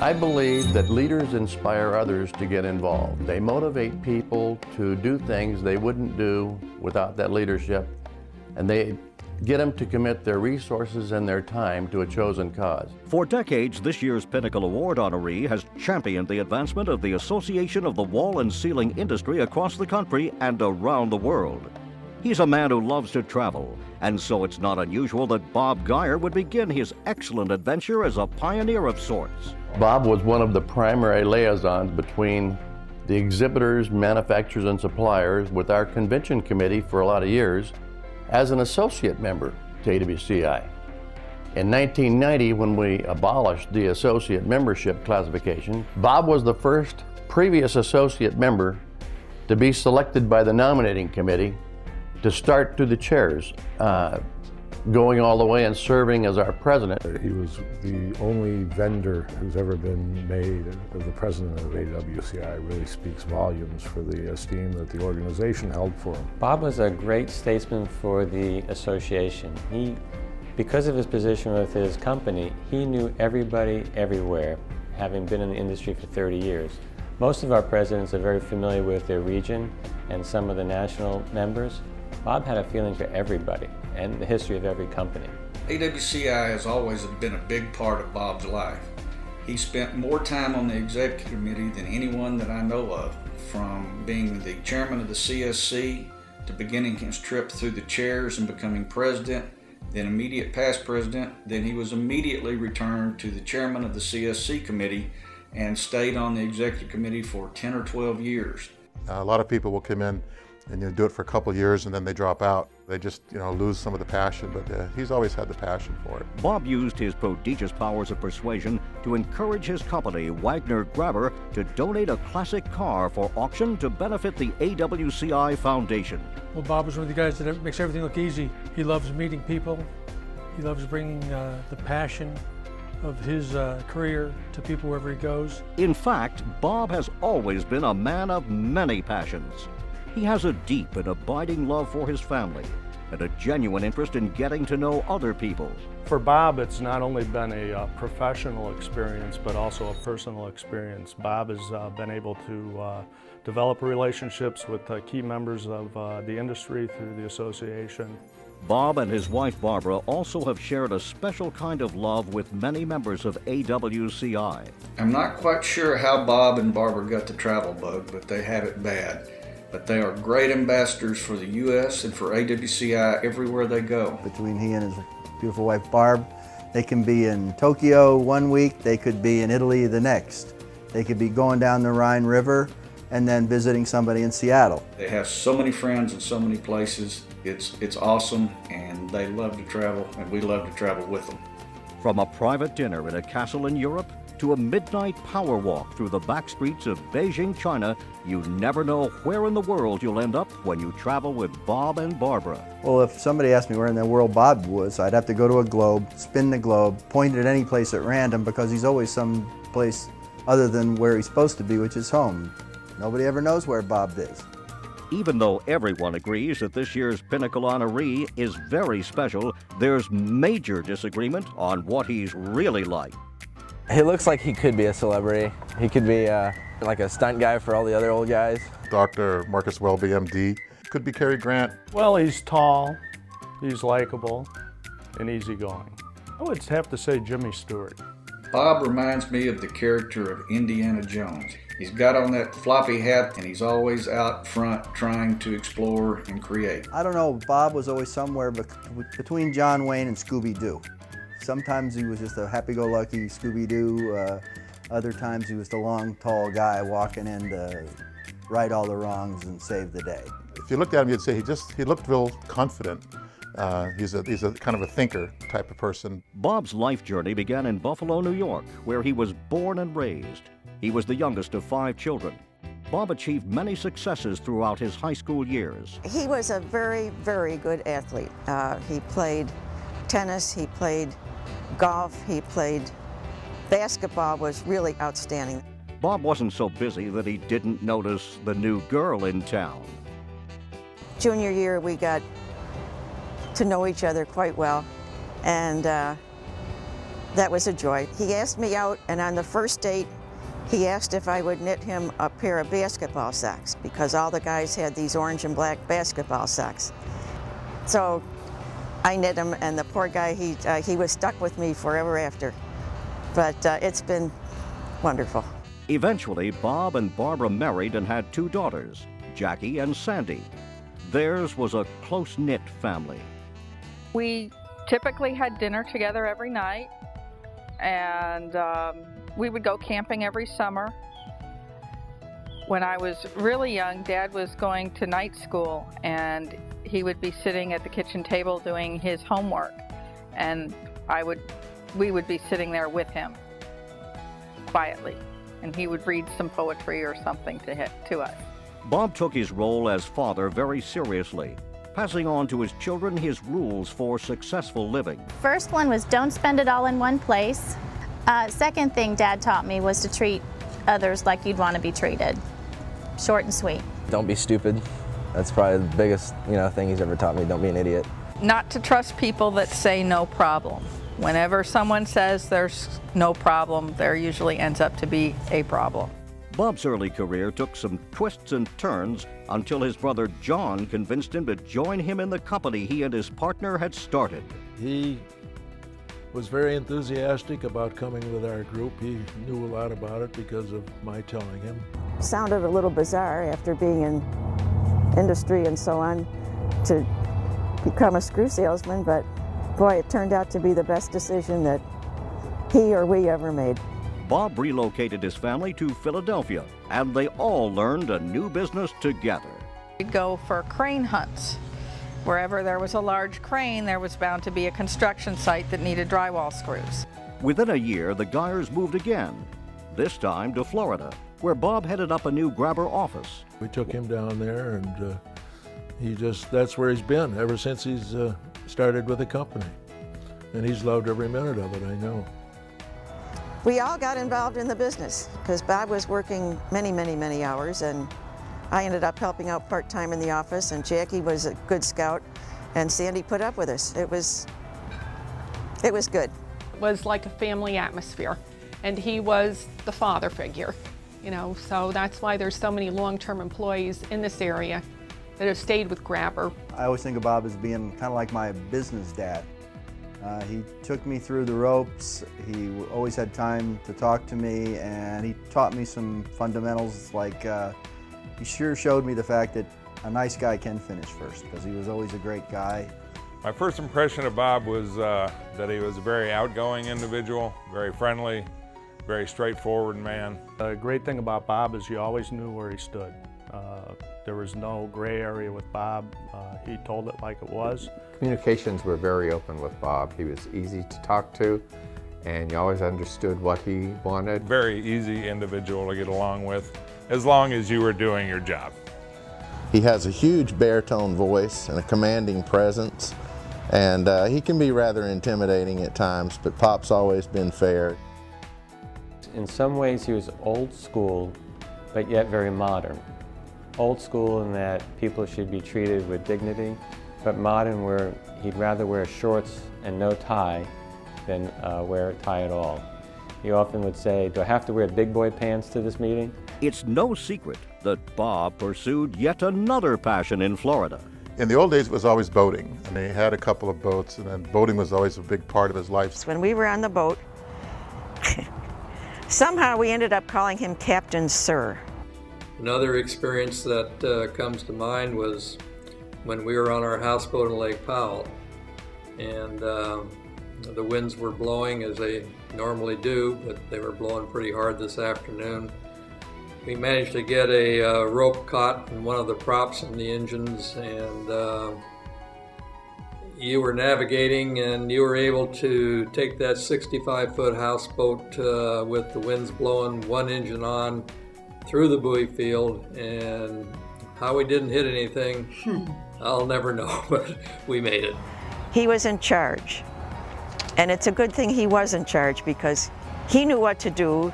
I believe that leaders inspire others to get involved. They motivate people to do things they wouldn't do without that leadership, and they get them to commit their resources and their time to a chosen cause. For decades, this year's Pinnacle Award honoree has championed the advancement of the association of the wall and ceiling industry across the country and around the world. He's a man who loves to travel, and so it's not unusual that Bob Geyer would begin his excellent adventure as a pioneer of sorts. Bob was one of the primary liaisons between the exhibitors, manufacturers, and suppliers with our convention committee for a lot of years as an associate member to AWCI. In 1990, when we abolished the associate membership classification, Bob was the first previous associate member to be selected by the nominating committee to start through the chairs, going all the way and serving as our president. He was the only vendor who's ever been made as the president of AWCI. It really speaks volumes for the esteem that the organization held for him. Bob was a great statesman for the association. Because of his position with his company, he knew everybody everywhere, having been in the industry for 30 years. Most of our presidents are very familiar with their region and some of the national members. Bob had a feeling for everybody and the history of every company. AWCI has always been a big part of Bob's life. He spent more time on the executive committee than anyone that I know of, from being the chairman of the CSC to beginning his trip through the chairs and becoming president, then immediate past president. Then he was immediately returned to the chairman of the CSC committee and stayed on the executive committee for 10 or 12 years. A lot of people will come in and do it for a couple of years and then they drop out. They just lose some of the passion, but he's always had the passion for it. Bob used his prodigious powers of persuasion to encourage his company, Wagner Grabber, to donate a classic car for auction to benefit the AWCI Foundation. Well, Bob was one of the guys that makes everything look easy. He loves meeting people. He loves bringing the passion of his career to people wherever he goes. In fact, Bob has always been a man of many passions. He has a deep and abiding love for his family and a genuine interest in getting to know other people. For Bob, it's not only been a professional experience, but also a personal experience. Bob has been able to develop relationships with key members of the industry through the association. Bob and his wife Barbara also have shared a special kind of love with many members of AWCI. I'm not quite sure how Bob and Barbara got the travel bug, but they have it bad. But they are great ambassadors for the U.S. and for AWCI everywhere they go. Between he and his beautiful wife Barb, they can be in Tokyo one week, they could be in Italy the next. They could be going down the Rhine River and then visiting somebody in Seattle. They have so many friends in so many places. It's awesome, and they love to travel, and we love to travel with them. From a private dinner in a castle in Europe to a midnight power walk through the back streets of Beijing, China, you never know where in the world you'll end up when you travel with Bob and Barbara. Well, if somebody asked me where in the world Bob was, I'd have to go to a globe, spin the globe, point it at any place at random, because he's always some place other than where he's supposed to be, which is home. Nobody ever knows where Bob is. Even though everyone agrees that this year's Pinnacle honoree is very special, there's major disagreement on what he's really like. He looks like he could be a celebrity. He could be like a stunt guy for all the other old guys. Dr. Marcus Welby, MD. Could be Cary Grant. Well, he's tall, he's likable, and easygoing. I would have to say Jimmy Stewart. Bob reminds me of the character of Indiana Jones. He's got on that floppy hat and he's always out front trying to explore and create. I don't know, Bob was always somewhere between John Wayne and Scooby-Doo. Sometimes he was just a happy-go-lucky Scooby-Doo. Other times he was the long, tall guy walking in to right all the wrongs and save the day. If you looked at him, you'd say he looked real confident. He's a kind of a thinker type of person. Bob's life journey began in Buffalo, New York, where he was born and raised. He was the youngest of 5 children. Bob achieved many successes throughout his high school years. He was a very, very good athlete. He played tennis, he played golf, he played basketball, was really outstanding. Bob wasn't so busy that he didn't notice the new girl in town. Junior year, we got to know each other quite well, and That was a joy. He asked me out, and on the first date, he asked if I would knit him a pair of basketball socks, because all the guys had these orange and black basketball socks. So I knit him, and the poor guy, he was stuck with me forever after. But it's been wonderful. Eventually, Bob and Barbara married and had 2 daughters, Jackie and Sandy. Theirs was a close-knit family. We typically had dinner together every night, and we would go camping every summer. When I was really young, Dad was going to night school, and he would be sitting at the kitchen table doing his homework, and we would be sitting there with him quietly, and he would read some poetry or something to us. Bob took his role as father very seriously, passing on to his children his rules for successful living. First one was don't spend it all in one place. Second thing Dad taught me was to treat others like you'd want to be treated. Short and sweet. Don't be stupid. That's probably the biggest, thing he's ever taught me. Don't be an idiot. Not to trust people that say no problem. Whenever someone says there's no problem, there usually ends up to be a problem. Bob's early career took some twists and turns until his brother John convinced him to join him in the company he and his partner had started. He was very enthusiastic about coming with our group. He knew a lot about it because of my telling him. Sounded a little bizarre after being in industry and so on to become a screw salesman, but boy, it turned out to be the best decision that he or we ever made. Bob relocated his family to Philadelphia, and they all learned a new business together. We'd go for crane hunts. Wherever there was a large crane, there was bound to be a construction site that needed drywall screws. Within a year, the Geyers moved again, this time to Florida, where Bob headed up a new grabber office. We took him down there, and that's where he's been ever since he's started with the company. And he's loved every minute of it, I know. We all got involved in the business because Bob was working many, many, many hours, and I ended up helping out part-time in the office, and Jackie was a good scout, and Sandy put up with us. It was good. It was like a family atmosphere, and he was the father figure, so that's why there's so many long-term employees in this area that have stayed with Grabber. I always think of Bob as being kind of like my business dad. He took me through the ropes. He always had time to talk to me, and he taught me some fundamentals, like he sure showed me the fact that a nice guy can finish first, because he was always a great guy. My first impression of Bob was that he was a very outgoing individual, very friendly, very straightforward man. The great thing about Bob is you always knew where he stood. There was no gray area with Bob. He told it like it was. Communications were very open with Bob. He was easy to talk to, and you always understood what he wanted. Very easy individual to get along with, as long as you were doing your job. He has a huge baritone voice and a commanding presence, and he can be rather intimidating at times, but Pop's always been fair. In some ways he was old school, but yet very modern. Old school in that people should be treated with dignity, but modern where he'd rather wear shorts and no tie than wear a tie at all. He often would say, "Do I have to wear big boy pants to this meeting?" It's no secret that Bob pursued yet another passion in Florida. In the old days, it was always boating, and he had a couple of boats, and then boating was always a big part of his life. When we were on the boat, somehow we ended up calling him Captain Sir. Another experience that comes to mind was when we were on our houseboat in Lake Powell, and the winds were blowing as they normally do, but they were blowing pretty hard this afternoon. We managed to get a rope caught in one of the props in the engines, and you were navigating, and you were able to take that 65-foot houseboat with the winds blowing, one engine on, through the buoy field, and how we didn't hit anything, I'll never know, but we made it. He was in charge, and it's a good thing he was in charge because he knew what to do.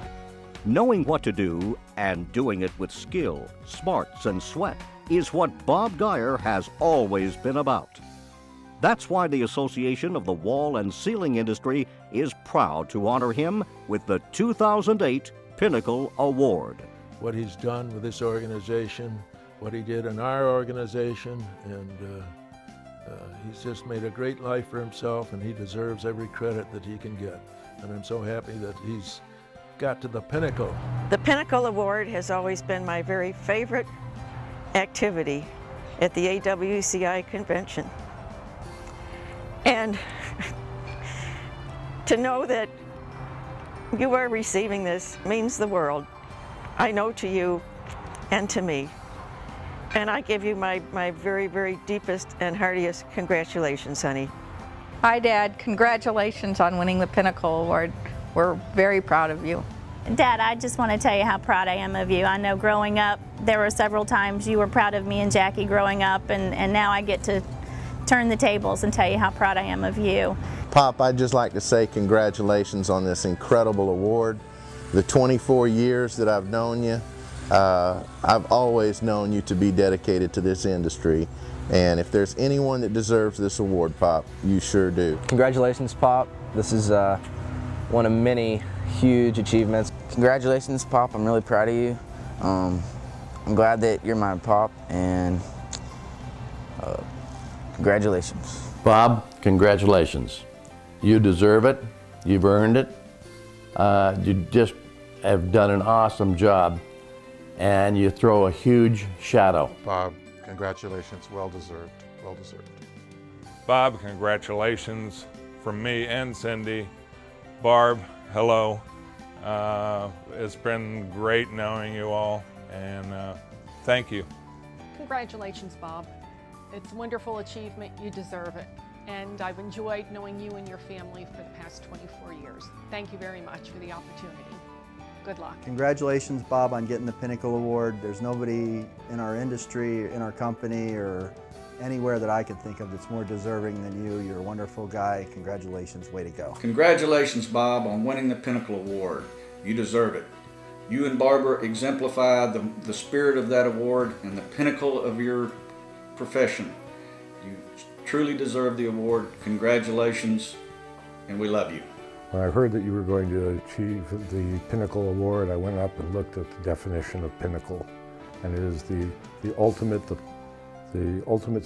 Knowing what to do and doing it with skill, smarts, and sweat is what Bob Geyer has always been about. That's why the Association of the Wall and Ceiling Industry is proud to honor him with the 2008 Pinnacle Award. What he's done with this organization, what he did in our organization, and he's just made a great life for himself, and he deserves every credit that he can get. And I'm so happy that he's got to the Pinnacle. The Pinnacle Award has always been my very favorite activity at the AWCI convention. And to know that you are receiving this means the world. I know to you and to me. And I give you my very, very deepest and heartiest congratulations, honey. Hi, Dad. Congratulations on winning the Pinnacle Award. We're very proud of you. Dad, I just want to tell you how proud I am of you. I know growing up, there were several times you were proud of me and Jackie growing up, and now I get to turn the tables and tell you how proud I am of you. Pop, I'd just like to say congratulations on this incredible award. The 24 years that I've known you, I've always known you to be dedicated to this industry. And if there's anyone that deserves this award, Pop, you sure do. Congratulations, Pop. This is one of many huge achievements. Congratulations, Pop. I'm really proud of you. I'm glad that you're my Pop, and congratulations. Bob, congratulations. You deserve it. You've earned it. You just have done an awesome job, and you throw a huge shadow. Bob, congratulations. Well deserved. Well deserved. Bob, congratulations from me and Cindy. Barb, hello. It's been great knowing you all, and thank you. Congratulations, Bob. It's a wonderful achievement. You deserve it. And I've enjoyed knowing you and your family for the past 24 years. Thank you very much for the opportunity. Good luck. Congratulations, Bob, on getting the Pinnacle Award. There's nobody in our industry, in our company, or anywhere that I can think of that's more deserving than you. You're a wonderful guy. Congratulations. Way to go. Congratulations, Bob, on winning the Pinnacle Award. You deserve it. You and Barbara exemplify the spirit of that award and the pinnacle of your profession. You truly deserve the award. Congratulations, and we love you. When I heard that you were going to achieve the Pinnacle Award, I went up and looked at the definition of pinnacle, and it is the ultimate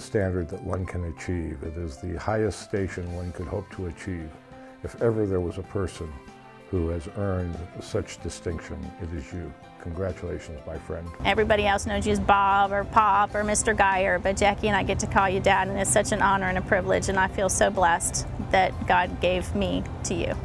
standard that one can achieve. It is the highest station one could hope to achieve. If ever there was a person who has earned such distinction, it is you. Congratulations, my friend. Everybody else knows you as Bob or Pop or Mr. Geyer, but Jackie and I get to call you Dad, and it's such an honor and a privilege, and I feel so blessed that God gave me to you.